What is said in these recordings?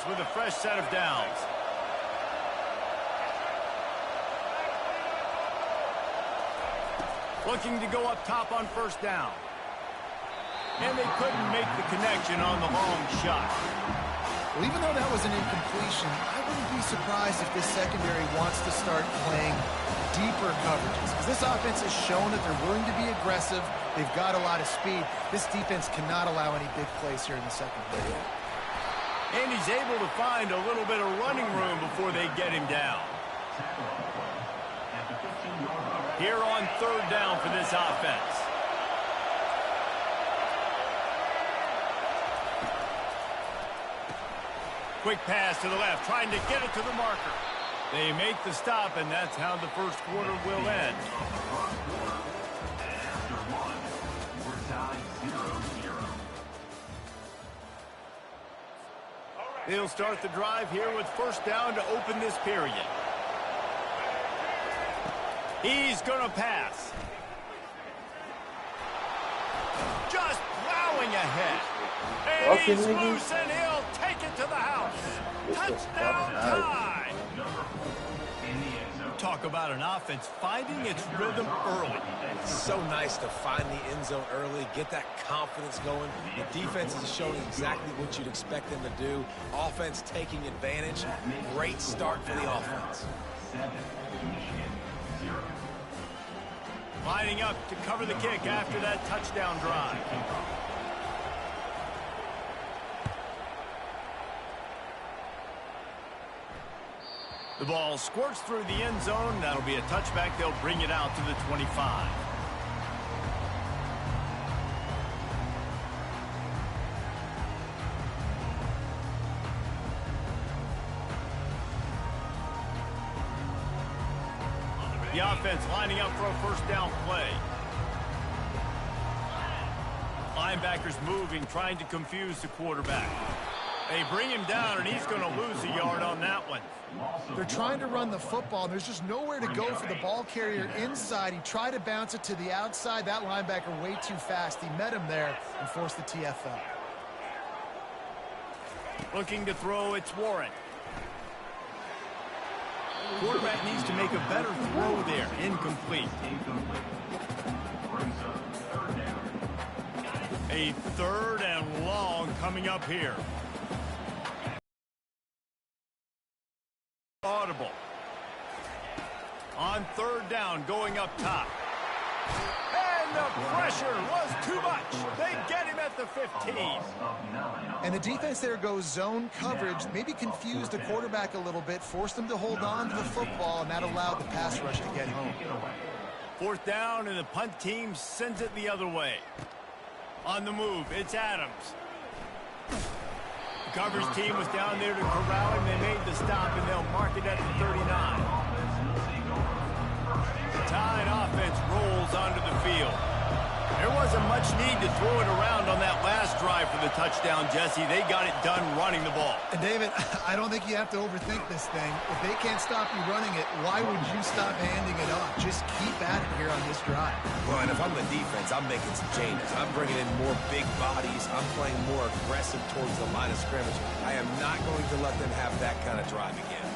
with a fresh set of downs. Looking to go up top on first down. And they couldn't make the connection on the long shot. Well, even though that was an incompletion, I wouldn't be surprised if this secondary wants to start playing deeper coverages, because this offense has shown that they're willing to be aggressive. They've got a lot of speed. This defense cannot allow any big plays here in the second quarter. And he's able to find a little bit of running room before they get him down. Here on third down for this offense. Quick pass to the left, trying to get it to the marker. They make the stop, and that's how the first quarter will end. They'll start the drive here with first down to open this period. He's going to pass. Just plowing ahead. And he's loose, and he'll take it to the house. Touchdown tie. Talk about an offense finding its rhythm early. It's so nice to find the end zone early, get that confidence going. The defense is showing exactly what you'd expect them to do. Offense taking advantage. Great start for the offense. Lining up to cover the kick after that touchdown drive. The ball squirts through the end zone. That'll be a touchback. They'll bring it out to the 25. The offense lining up for a first down play. Linebackers moving, trying to confuse the quarterback. They bring him down, and he's going to lose a yard on that one. They're trying to run the football. There's just nowhere to go for the ball carrier inside. He tried to bounce it to the outside. That linebacker way too fast. He met him there and forced the TFL. Looking to throw, it's Warren. Quarterback needs to make a better throw there. Incomplete. A third and long coming up here. Audible. On third down, going up top. And the pressure was too much. They get him at the 15. And the defense there goes zone coverage, maybe confused the quarterback a little bit, forced him to hold on to the football, and that allowed the pass rush to get home. Fourth down, and the punt team sends it the other way. On the move, it's Adams. The coverage team was down there to corral him. They made the stop, and they'll mark it at the 39. The Tide offense rolls onto the field. There wasn't much need to throw it around on that last drive for the touchdown, Jesse. They got it done running the ball. And David, I don't think you have to overthink this thing. If they can't stop you running it, why would you stop handing it off? Just keep at it here on this drive. Well, and if I'm the defense, I'm making some changes. I'm bringing in more big bodies. I'm playing more aggressive towards the line of scrimmage. I am not going to let them have that kind of drive again.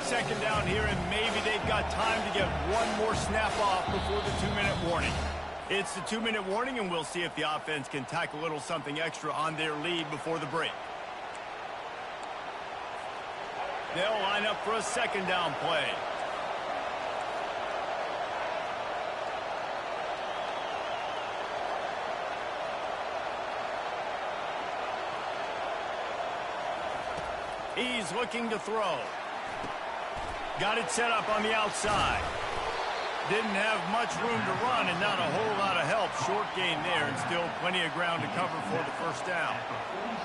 Second down here, and maybe they've got time to get one more snap off before the 2-minute warning. It's the 2-minute warning, and we'll see if the offense can tack a little something extra on their lead before the break. They'll line up for a second down play. He's looking to throw. Got it set up on the outside. Didn't have much room to run and not a whole lot of help. Short gain there and still plenty of ground to cover for the first down.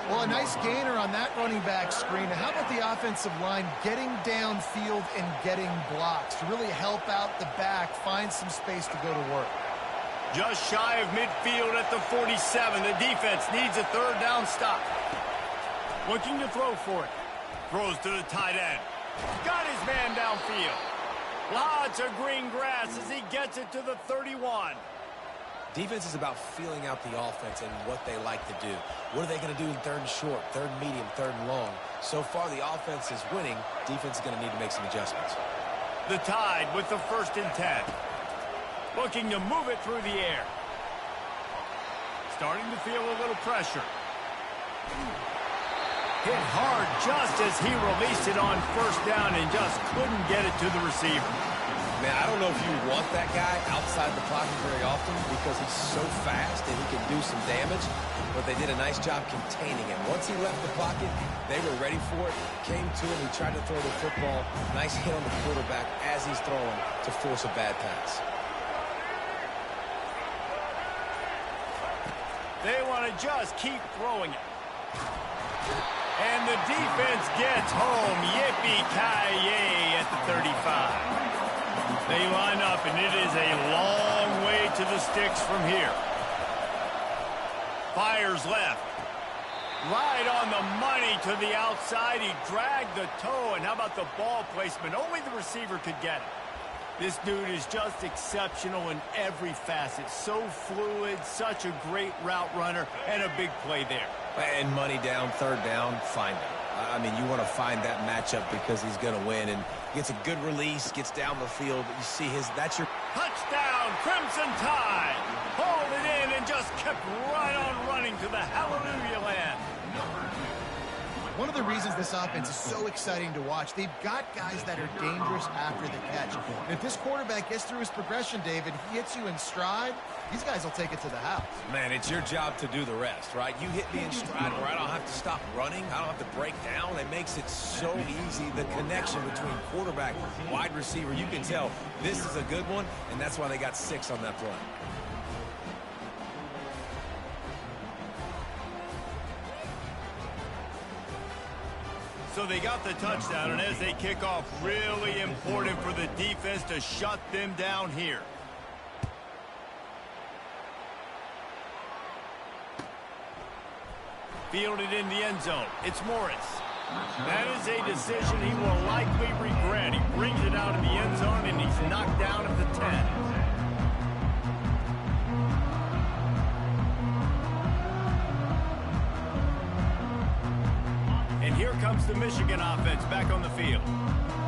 Well, a nice gainer on that running back screen. Now, how about the offensive line getting downfield and getting blocks to really help out the back, find some space to go to work? Just shy of midfield at the 47. The defense needs a third down stop. Looking to throw for it. Throws to the tight end. Got his man downfield. Lots of green grass as he gets it to the 31. Defense is about feeling out the offense and what they like to do. What are they going to do in third and short, third and medium, third and long? So far, the offense is winning. Defense is going to need to make some adjustments. The Tide with the 1st and 10. Looking to move it through the air. Starting to feel a little pressure. Hit hard just as he released it on 1st down and just couldn't get it to the receiver. Man, I don't know if you want that guy outside the pocket very often because he's so fast and he can do some damage, but they did a nice job containing him. Once he left the pocket, they were ready for it, came to him, he tried to throw the football. Nice hit on the quarterback as he's throwing to force a bad pass. They want to just keep throwing it. And the defense gets home. Yippee-ki-yay at the 35. They line up, and it is a long way to the sticks from here. Fires left. Right on the money to the outside. He dragged the toe, and how about the ball placement? Only the receiver could get it. This dude is just exceptional in every facet. So fluid, such a great route runner, and a big play there. And money down, 3rd down, find him. I mean, you want to find that matchup because he's going to win, and gets a good release, gets down the field. You see that's your touchdown, Crimson Tide. Hauled it in and just kept right on running to the hallelujah land. One of the reasons this offense is so exciting to watch, they've got guys that are dangerous after the catch. And if this quarterback gets through his progression, David, he hits you in stride, these guys will take it to the house. Man, it's your job to do the rest, right? You hit me in stride where I don't have to stop running. I don't have to break down. It makes it so easy. The connection between quarterback, wide receiver, you can tell this is a good one, and that's why they got 6 on that play. So they got the touchdown, and as they kick off, really important for the defense to shut them down here. Fielded in the end zone. It's Morris. That is a decision he will likely regret. He brings it out of the end zone, and he's knocked down at the 10. And here comes the Michigan offense back on the field.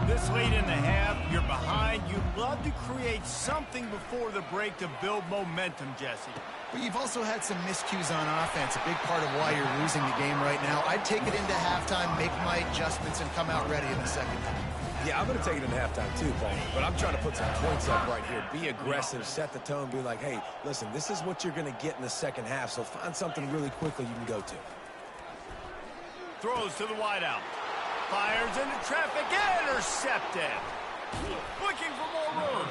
This late in the half, you're behind. You'd love to create something before the break to build momentum, Jesse. But you've also had some miscues on offense, a big part of why you're losing the game right now. I'd take it into halftime, make my adjustments, and come out ready in the second half. Yeah, I'm going to take it into halftime too, Paul. But I'm trying to put some points up right here. Be aggressive, set the tone, be like, hey, listen, this is what you're going to get in the second half, so find something really quickly you can go to. Throws to the wideout. Fires into traffic. Intercepted. Looking for more room.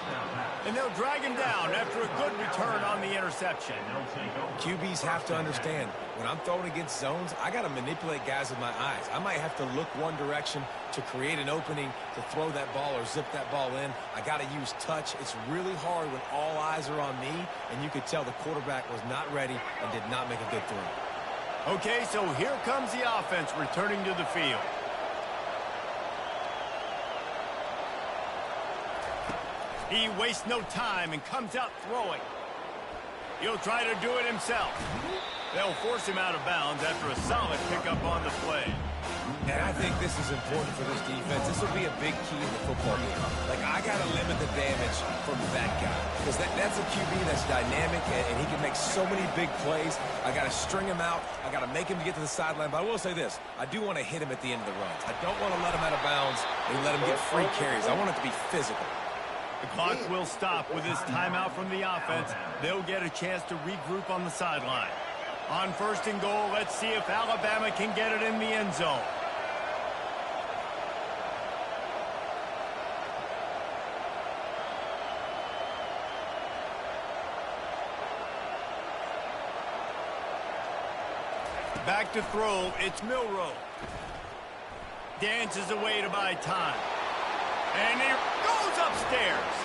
And they'll drag him down after a good return on the interception. QBs have to understand, when I'm throwing against zones, I got to manipulate guys with my eyes. I might have to look one direction to create an opening to throw that ball or zip that ball in. I got to use touch. It's really hard when all eyes are on me, and you could tell the quarterback was not ready and did not make a good throw. Okay, so here comes the offense returning to the field. He wastes no time and comes out throwing. He'll try to do it himself. They'll force him out of bounds after a solid pickup on the play. And I think this is important for this defense. This will be a big key in the football game. Like, I got to limit the damage from that guy. Because that's a QB that's dynamic, and he can make so many big plays. I got to string him out. I got to make him get to the sideline. But I will say this. I do want to hit him at the end of the runs. I don't want to let him out of bounds and let him get free carries. I want it to be physical. The clock will stop with this timeout from the offense. They'll get a chance to regroup on the sideline. On 1st and goal, let's see if Alabama can get it in the end zone. Back to throw, it's Milroe. Dances away to buy time. And he goes upstairs.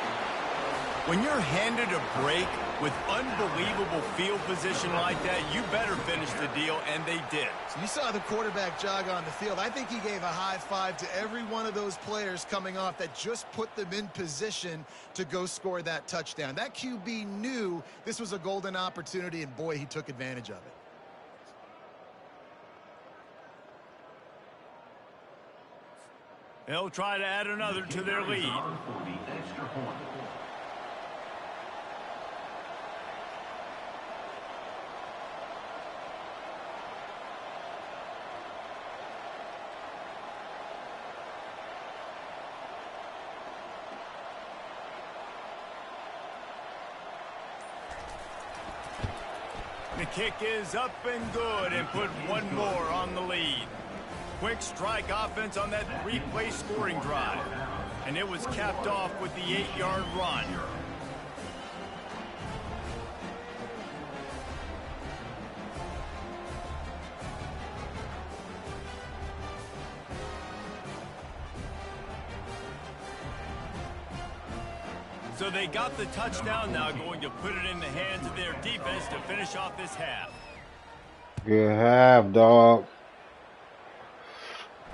When you're handed a break, With unbelievable field position like that, you better finish the deal, and they did. So you saw the quarterback jog on the field. I think he gave a high five to every one of those players coming off that just put them in position to go score that touchdown. That QB knew this was a golden opportunity, and boy, he took advantage of it. They'll try to add another to their lead. The kick is up and good, and put one more on the lead. Quick strike offense on that three-play scoring drive. And it was capped off with the 8-yard run. So they got the touchdown, now going to put it in the hands of their defense to finish off this half. Good half, dog.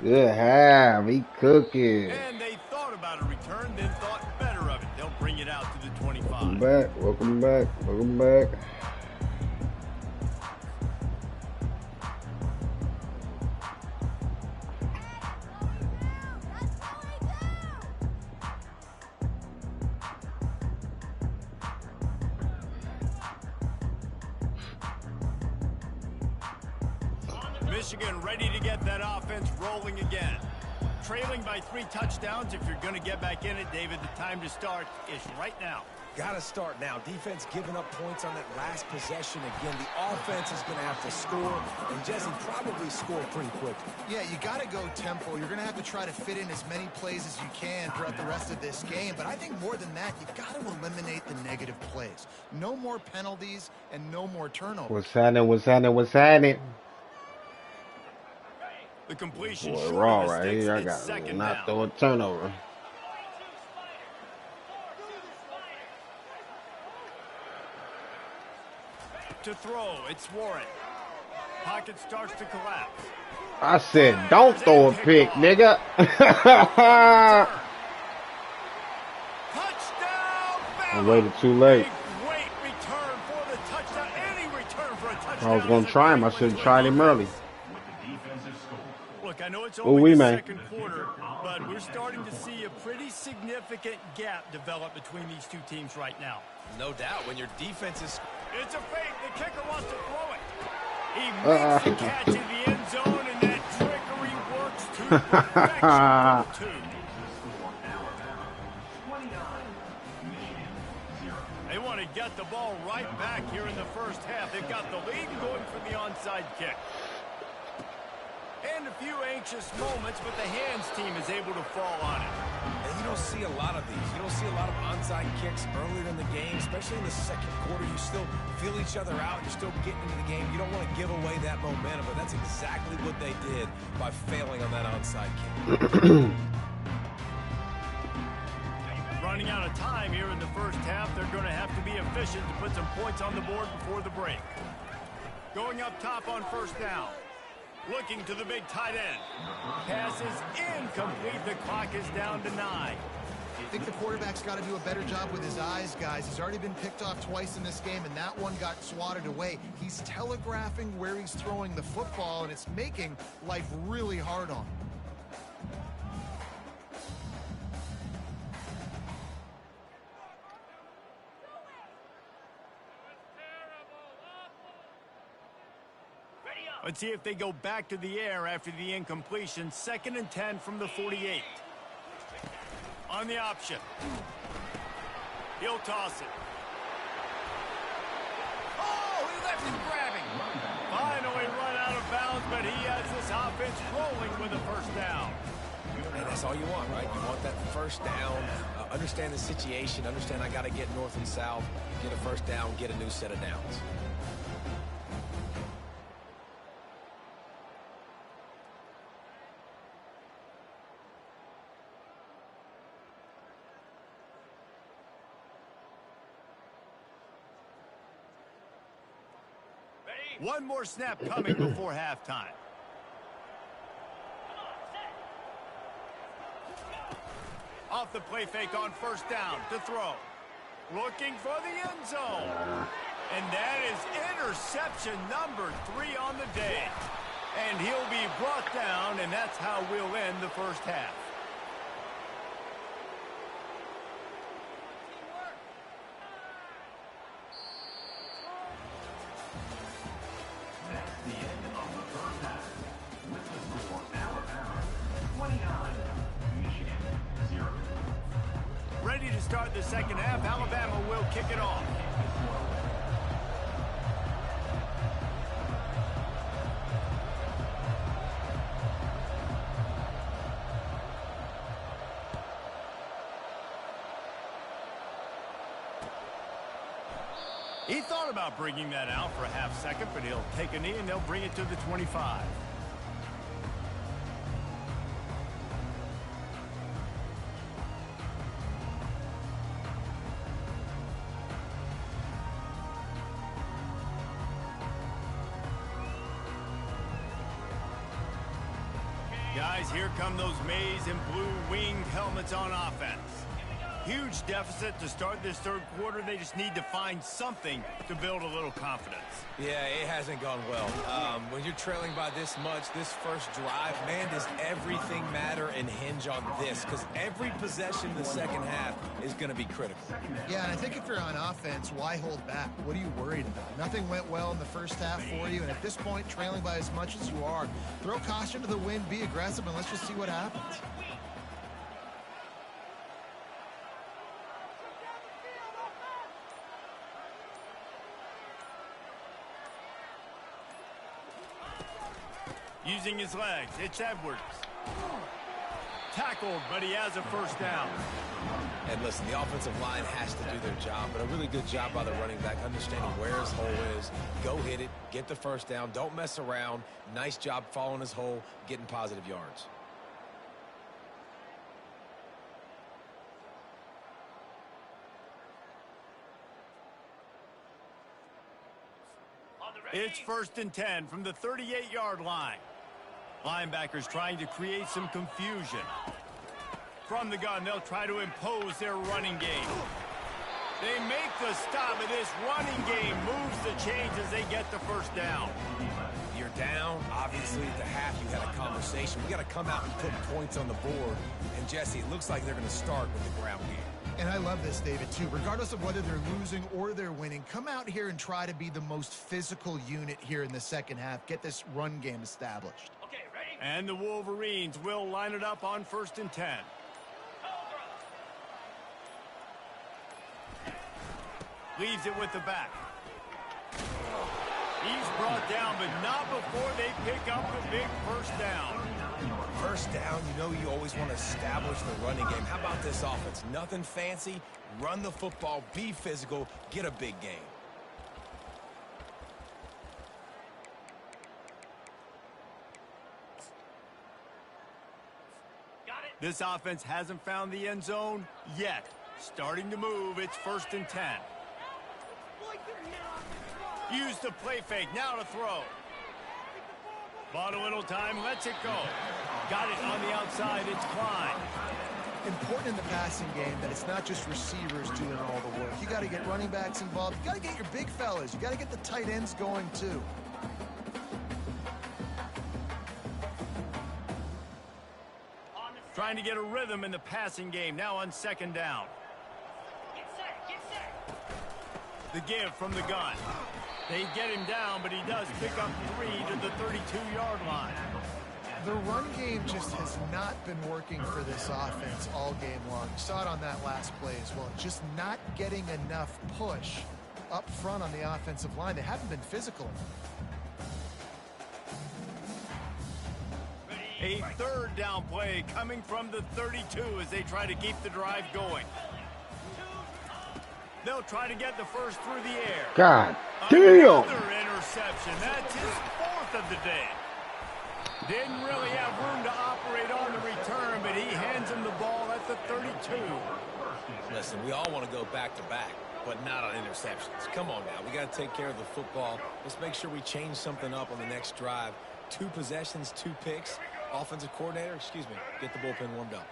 Good half. He cooking. And they thought about a return, then thought better of it. They'll bring it out to the 25. Welcome back. Welcome back. Welcome back. Michigan ready to get that offense rolling again. Trailing by 3 touchdowns. If you're going to get back in it, David, the time to start is right now. Got to start now. Defense giving up points on that last possession. Again, the offense is going to have to score, and Jesse probably score pretty quickly. Yeah, you got to go tempo. You're going to have to try to fit in as many plays as you can throughout the rest of this game. But I think more than that, you've got to eliminate the negative plays. No more penalties and no more turnovers. What's happening? What's happening? What's happening? The completion. Boy, raw right here. I got not throw a turnover. To throw, it's Warren. Pocket starts to collapse. I said, don't throw a pick, nigga. Touchdown! I waited too late. Great return for the touchdown. Any return for a touchdown. I was going to try him. I should have tried him early. Look, I know it's only the man. second quarter, but we're starting to see a pretty significant gap develop between these two teams right now. No doubt, when your defense is... It's a fake. The kicker wants to throw it. He makes the catch in the end zone, and that trickery works to perfection. They want to get the ball right back here in the first half. They've got the lead going for the onside kick. And a few anxious moments, but the hands team is able to fall on it. And you don't see a lot of these. You don't see a lot of onside kicks earlier in the game, especially in the second quarter. You still feel each other out. You're still getting into the game. You don't want to give away that momentum, but that's exactly what they did by failing on that onside kick. Running out of time here in the first half. They're going to have to be efficient to put some points on the board before the break. Going up top on first down. Looking to the big tight end. Pass is incomplete. The clock is down to 9. I think the quarterback's got to do a better job with his eyes, guys. He's already been picked off twice in this game, and that one got swatted away. He's telegraphing where he's throwing the football, and it's making life really hard on him. Let's see if they go back to the air after the incompletion. 2nd and 10 from the 48. On the option. He'll toss it. Oh, he left him grabbing. Finally run out of bounds, but he has this offense rolling with a first down. And that's all you want, right? You want that first down. Understand the situation. Understand I got to get north and south. Get a first down. Get a new set of downs. One more snap coming before halftime. Off the play fake on first down to throw. Looking for the end zone. And that is interception number 3 on the day. And he'll be brought down, and that's how we'll end the first half. That's the end of the first half. With the score, Alabama 29, Michigan 0. Ready to start the second half. Alabama will kick it off. He thought about bringing that out for a half second, but he'll take a knee and they'll bring it to the 25. Guys, here come those maize and blue winged helmets on offense. Huge deficit to start this third quarter. They just need to find something to build a little confidence. Yeah, it hasn't gone well. When you're trailing by this much, this first drive, man, does everything matter and hinge on this? Because every possession in the second half is going to be critical. Yeah, and I think if you're on offense, why hold back? What are you worried about? Nothing went well in the first half for you, and at this point, trailing by as much as you are, throw caution to the wind, be aggressive, and let's just see what happens. Using his legs, it's Edwards. Tackled, but he has a first down. And listen, the offensive line has to do their job, but a really good job by the running back, understanding where his hole is. Go hit it, get the first down, don't mess around. Nice job following his hole, getting positive yards. It's 1st and 10 from the 38-yard line. Linebackers trying to create some confusion. From the gun, they'll try to impose their running game. They make the stop, and this running game moves the chains as they get the first down. You're down. Obviously, at the half, you had a conversation. We got to come out and put points on the board. And, Jesse, it looks like they're going to start with the ground game. And I love this, David, too. Regardless of whether they're losing or they're winning, come out here and try to be the most physical unit here in the second half. Get this run game established. Okay, ready? And the Wolverines will line it up on 1st and 10. Leaves it with the back. He's brought down, but not before they pick up the big first down. First down, you know you always want to establish the running game. How about this offense? Nothing fancy. Run the football, be physical, get a big gain. This offense hasn't found the end zone yet. Starting to move, it's 1st and 10. Use the play fake, now to throw. Bought a little time, lets it go. Got it on the outside, it's Klein. Important in the passing game that it's not just receivers doing all the work. You got to get running backs involved. You got to get your big fellas. You got to get the tight ends going, too. Trying to get a rhythm in the passing game, now on 2nd down. Get set. The give from the gun. They get him down, but he does pick up 3 to the 32-yard line. The run game just has not been working for this offense all game long. You saw it on that last play as well. Just not getting enough push up front on the offensive line. They haven't been physical enough. A 3rd down play coming from the 32 as they try to keep the drive going. They'll try to get the first through the air. God damn! Another interception. That's his 4th of the day. Didn't really have room to operate on the return, but he hands him the ball at the 32. Listen, we all want to go back-to-back. but not on interceptions. Come on now. We got to take care of the football. Let's make sure we change something up on the next drive. 2 possessions, 2 picks. Offensive coordinator, get the bullpen warmed up.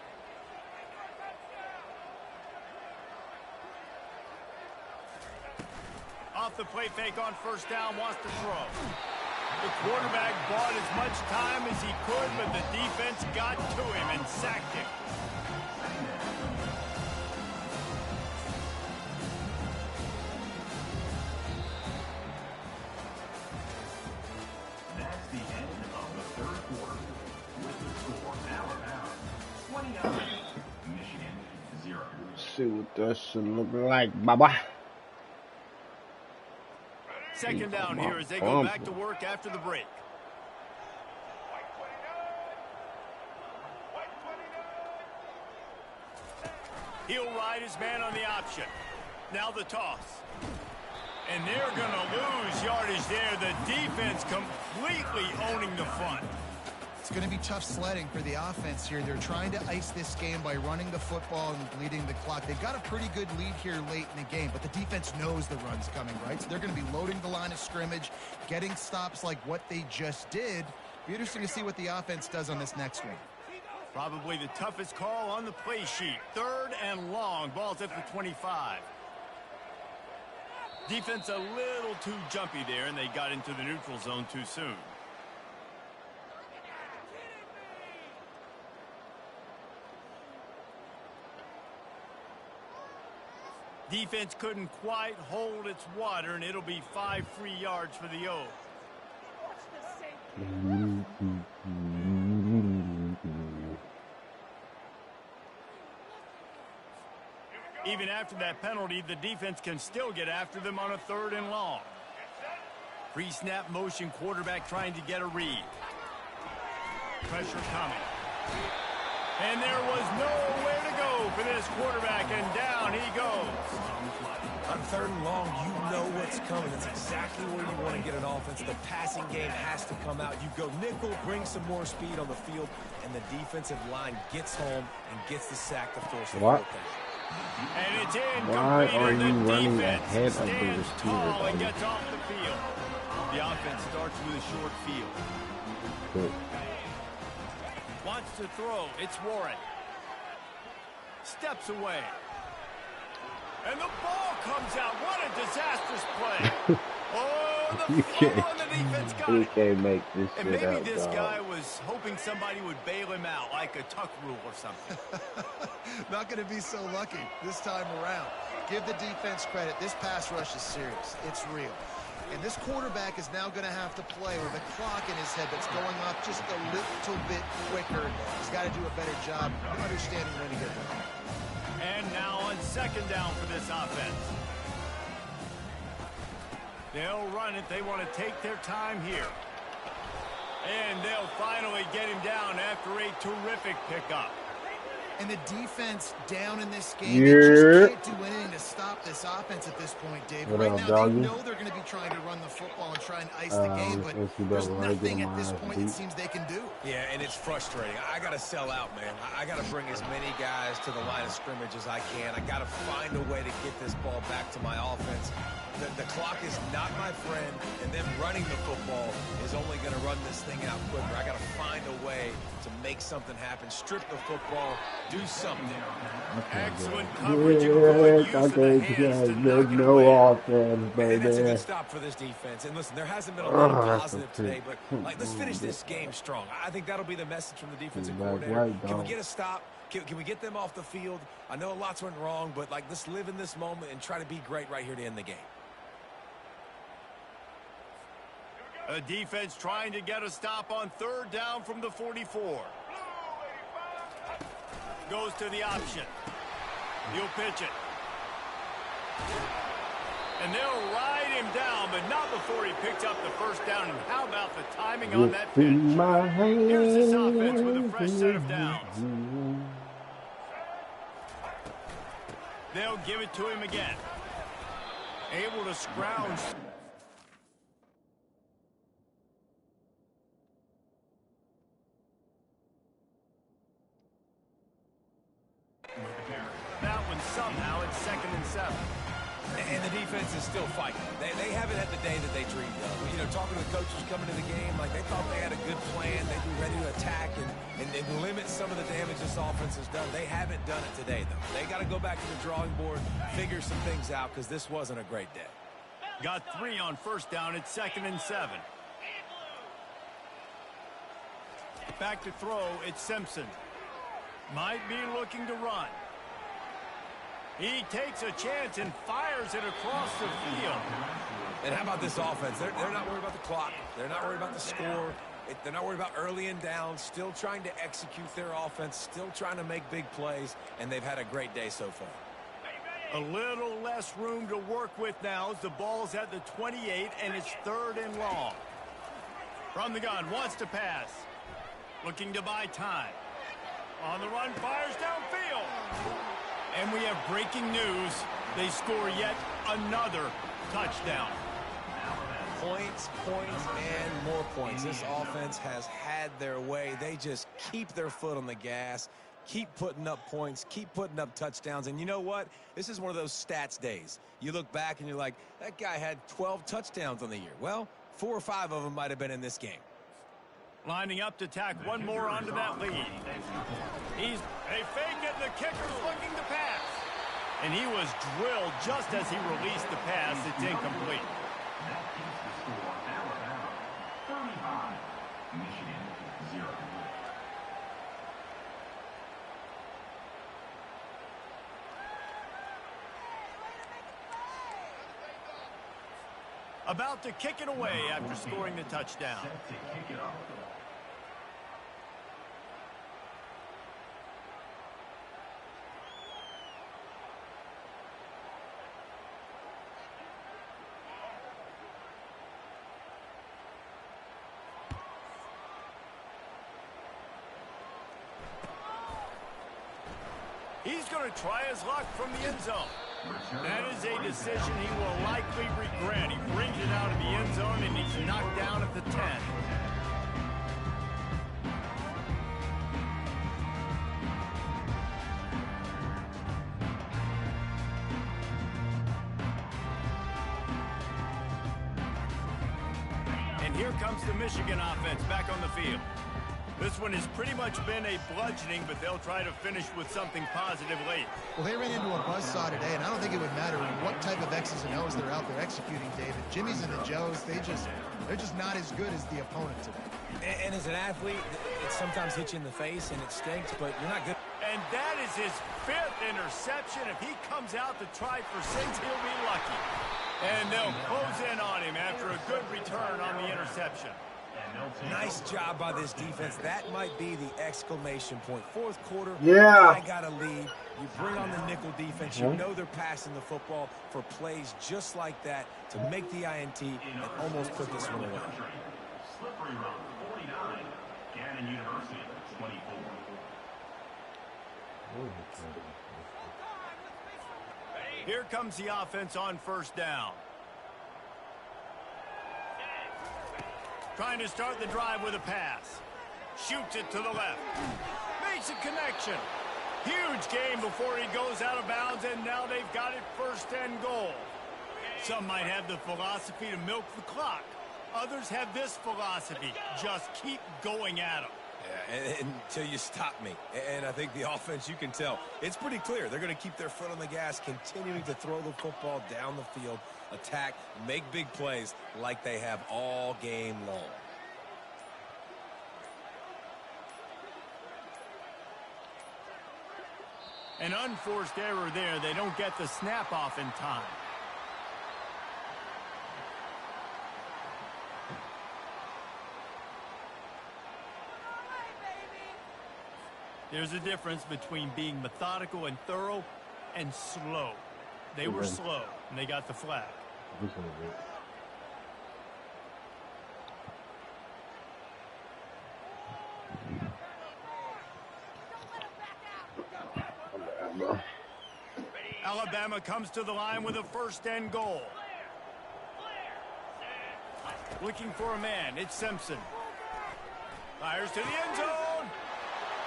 Off the play fake on first down, wants to throw. The quarterback bought as much time as he could, but the defense got to him and sacked him. That's the end of the third quarter. With the score now about 29, Michigan 0. See what that should look like, Baba. Second down here as they go back to work after the break. He'll ride his man on the option. Now the toss. And they're going to lose yardage there. The defense completely owning the front. It's going to be tough sledding for the offense here. They're trying to ice this game by running the football and bleeding the clock. They've got a pretty good lead here late in the game, but the defense knows the run's coming, right? So they're going to be loading the line of scrimmage, getting stops like what they just did. Be interesting to see what the offense does on this next one. Probably the toughest call on the play sheet. 3rd and long. Ball's at the 25. Defense a little too jumpy there, and they got into the neutral zone too soon. Defense couldn't quite hold its water, and it'll be 5 free yards for the O. Even after that penalty, the defense can still get after them on a 3rd and long. Pre-snap motion, quarterback trying to get a read. Pressure coming. And there was nowhere to go for this quarterback, and down he goes. On 3rd and long, you know what's coming. It's exactly where you want to get an offense. The passing game has to come out. You go nickel, bring some more speed on the field, and the defensive line gets home and gets the sack to force the football. And it's incomplete. Why are you and the running defense ahead of the stands receiver, tall and buddy? gets off the field. The offense starts with a short field. Good. Wants to throw. It's Warren. Steps away. And the ball comes out. What a disastrous play. Oh, the fumble and the defense got He it. can't make this And shit maybe up, this dog. guy was hoping somebody would bail him out, like a tuck rule or something. Not going to be so lucky this time around. Give the defense credit. This pass rush is serious. It's real. And this quarterback is now going to have to play with a clock in his head that's going off just a little bit quicker. He's got to do a better job understanding when to get there. And now on 2nd down for this offense. They'll run it. They want to take their time here. And they'll finally get him down after a terrific pickup. And the defense down in this game, they just can't do anything to stop this offense at this point, Dave. Right now, they know they're going to be trying to run the football and try and ice the game, but there's nothing at this point it seems they can do. Yeah, and it's frustrating. I got to sell out, man. I got to bring as many guys to the line of scrimmage as I can. I got to find a way to get this ball back to my offense. The clock is not my friend, and then running the football is only going to run this thing out quicker. I got to find a way to make something happen. Strip the football, do something. Excellent coverage and good use of the hands to knock it away. Offense, And that's a baby. good stop for this defense. And listen, there hasn't been a lot of positive today, but let's finish this game strong. I think that'll be the message from the defensive coordinator. Can we get a stop? Can we get them off the field? I know lots went wrong, but let's live in this moment and try to be great right here to end the game. A defense trying to get a stop on 3rd down from the 44. Goes to the option. He'll pitch it. And they'll ride him down, but not before he picks up the 1st down. And how about the timing on that pitch? Here's this offense with a fresh set of downs. They'll give it to him again. Able to scrounge. That one somehow it's 2nd and 7. And the defense is still fighting. They haven't had the day that they dreamed of. You know, talking to the coaches coming to the game, like they thought they had a good plan. They'd be ready to attack and limit some of the damage this offense has done. They haven't done it today, though. They got to go back to the drawing board, figure some things out, because this wasn't a great day. Got 3 on first down. It's 2nd and 7. Back to throw. It's Simpson. Might be looking to run. He takes a chance and fires it across the field. And how about this offense? They're not worried about the clock. They're not worried about the score. They're not worried about early and down. Still trying to execute their offense. Still trying to make big plays. And they've had a great day so far. A little less room to work with now as the ball's at the 28 and it's 3rd and long. From the gun, wants to pass. Looking to buy time. On the run, fires downfield. And we have breaking news. They score yet another touchdown. Points, and more points. This offense has had their way. They just keep their foot on the gas, keep putting up points, keep putting up touchdowns. And you know what? This is one of those stats days. You look back and you're like, that guy had 12 touchdowns on the year. Well, 4 or 5 of them might have been in this game. Lining up to tack one more onto that lead. They fake it, and the kicker's looking to pass. And he was drilled just as he released the pass. It's incomplete. That keeps the score Alabama 35, Michigan 0. About to kick it away after scoring the touchdown. Set to kick it off. He's going to try his luck from the end zone. That is a decision he will likely regret. He brings it out of the end zone, and he's knocked down at the 10. And here comes the Michigan offense back on the field. This one has pretty much been a bludgeoning, but they'll try to finish with something positive late. Well, they ran into a buzzsaw today, and I don't think it would matter what type of X's and O's they're out there executing, David. Jimmy's and the Joes, they're just not as good as the opponent today. And as an athlete, it sometimes hits you in the face, and it stinks, but you're not good. And that is his 5th interception. If he comes out to try for 6, he'll be lucky. And they'll close in on him after a good return on the interception. Nice job by this defense. That might be the exclamation point. 4th quarter, Yeah. I got a lead. You bring on the nickel defense. You know they're passing the football for plays just like that to make the INT and almost put this one away. Slippery run, 49. Gannon University, 24. Here comes the offense on first down. Trying to start the drive with a pass. Shoots it to the left. Makes a connection. Huge game before he goes out of bounds, and now they've got it 1st and goal. Some might have the philosophy to milk the clock. Others have this philosophy. Just keep going at them. Yeah, until you stop me. And I think the offense, you can tell, it's pretty clear. They're going to keep their foot on the gas, continuing to throw the football down the field, attack, make big plays like they have all game long. An unforced error there. They don't get the snap off in time. There's a difference between being methodical and thorough and slow. They were slow, and they got the flag. Alabama comes to the line with a 1st and goal. Looking for a man. It's Simpson. Fires to the end zone.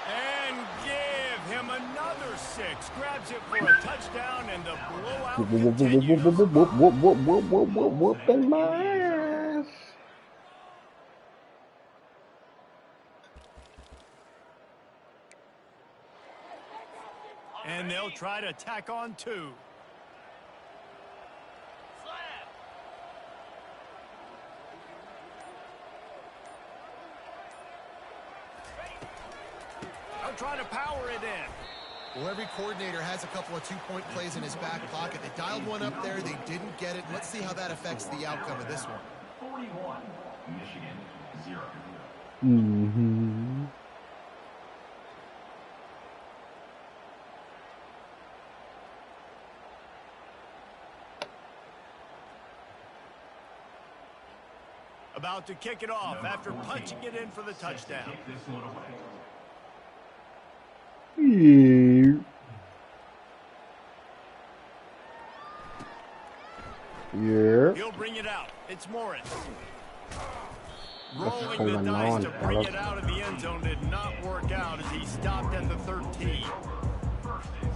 And give him another 6 grabs it for a touchdown, and the blowout Whoop, whoop, whoop, continues. whoop, whoop, whoop, whoop, whoop, whoop, whoop, whooping my ass. And they'll try to tack on 2. They'll try to power it in. Well, every coordinator has a couple of two-point plays in his back pocket. They dialed one up there. They didn't get it. Let's see how that affects the outcome of this one. 41, Michigan 0. Mm-hmm. About to kick it off after punching it in for the touchdown. Kick this one away. Yeah. Yeah. He'll bring it out. It's Morris. What's Rolling going the dice on, to bring fellas? it out of the end zone did not work out as he stopped at the 13. First and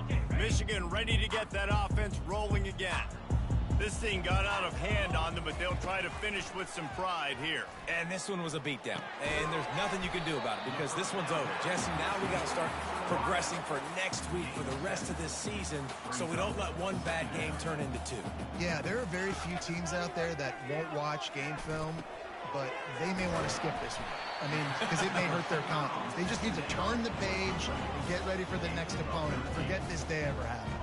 10. Michigan ready to get that offense rolling again. This thing got out of hand on them, but they'll try to finish with some pride here. And this one was a beatdown. And there's nothing you can do about it because this one's over. Jesse, now we got to start progressing for next week, for the rest of this season, so we don't let one bad game turn into 2. Yeah, there are very few teams out there that won't watch game film, but they may want to skip this one. I mean, because it may hurt their confidence. They just need to turn the page and get ready for the next opponent. Forget this day ever happened.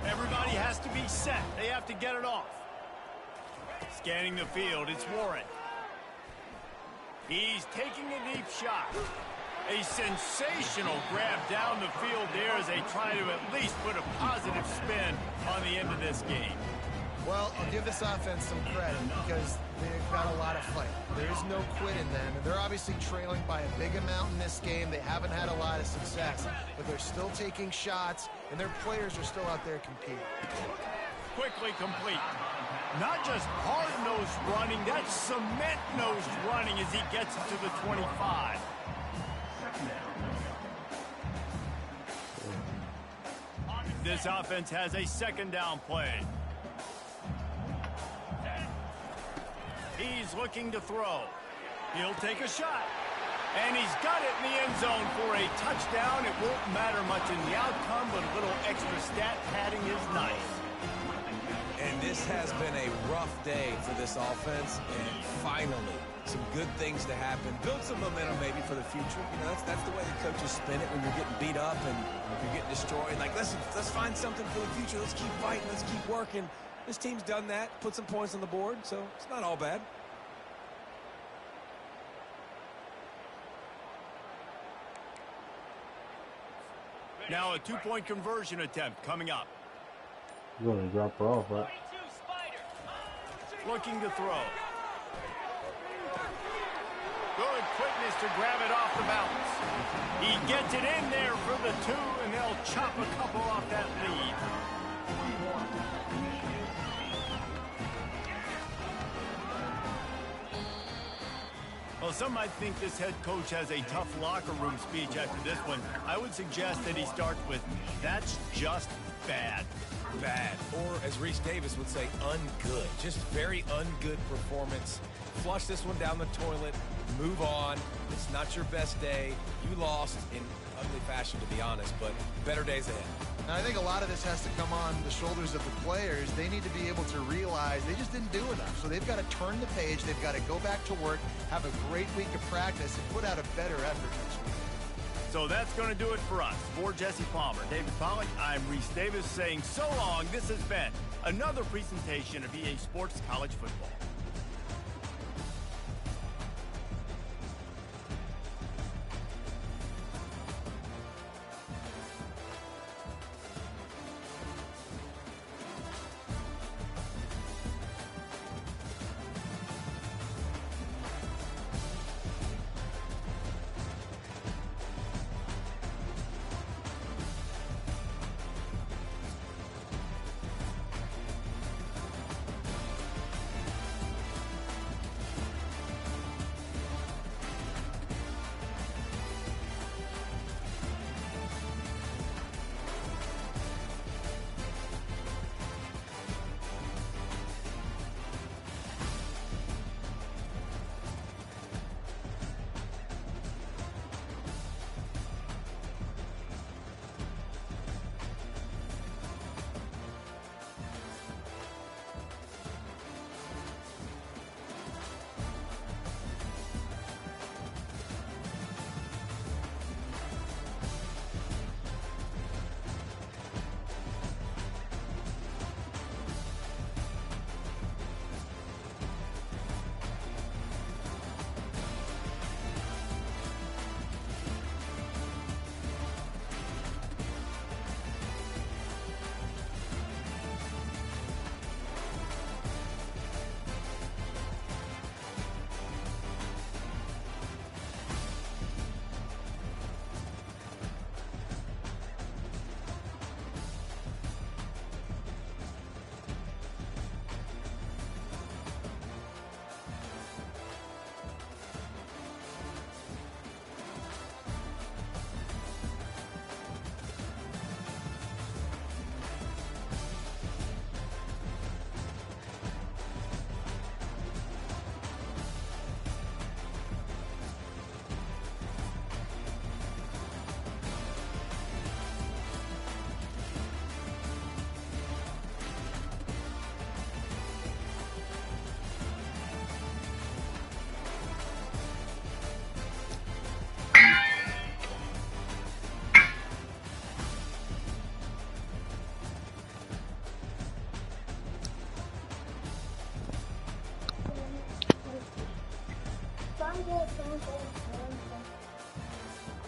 Everybody has to be set. They have to get it off. Scanning the field, it's Warren. He's taking a deep shot. A sensational grab down the field there as they try to at least put a positive spin on the end of this game. Well, I'll give this offense some credit because they've got a lot of fight. There is no quit in them, and they're obviously trailing by a big amount in this game. They haven't had a lot of success, but they're still taking shots, and their players are still out there competing. Quickly complete. Not just hard-nosed running, that's cement-nosed running as he gets it to the 25. This offense has a second down play. He's looking to throw. He'll take a shot. And he's got it in the end zone for a touchdown. It won't matter much in the outcome, but a little extra stat padding is nice. And this has been a rough day for this offense, and finally, some good things to happen. Build some momentum maybe for the future. You know, that's the way the coaches spin it when you're getting beat up and you're getting destroyed. Like, listen, let's find something for the future. Let's keep fighting. Let's keep working. This team's done that, put some points on the board, so it's not all bad. Now a two-point conversion attempt coming up. You're gonna drop her off, right? Looking to throw. Good quickness to grab it off the bounce. He gets it in there for the 2, and they'll chop a couple off that lead. Well, some might think this head coach has a tough locker room speech after this one. I would suggest that he starts with, "That's just bad." Bad. Or, as Reese Davis would say, ungood. Just very ungood performance. Flush this one down the toilet. Move on. It's not your best day. You lost in ugly fashion, to be honest, but better days ahead. And I think a lot of this has to come on the shoulders of the players. They need to be able to realize they just didn't do enough. So they've got to turn the page. They've got to go back to work, have a great week of practice, and put out a better effort next week. So that's going to do it for us. For Jesse Palmer, David Pollack, I'm Reese Davis saying so long. This has been another presentation of EA Sports College Football.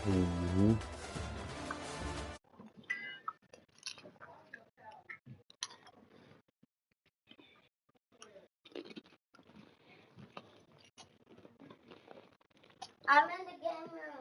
Mm-hmm. I'm in the game room.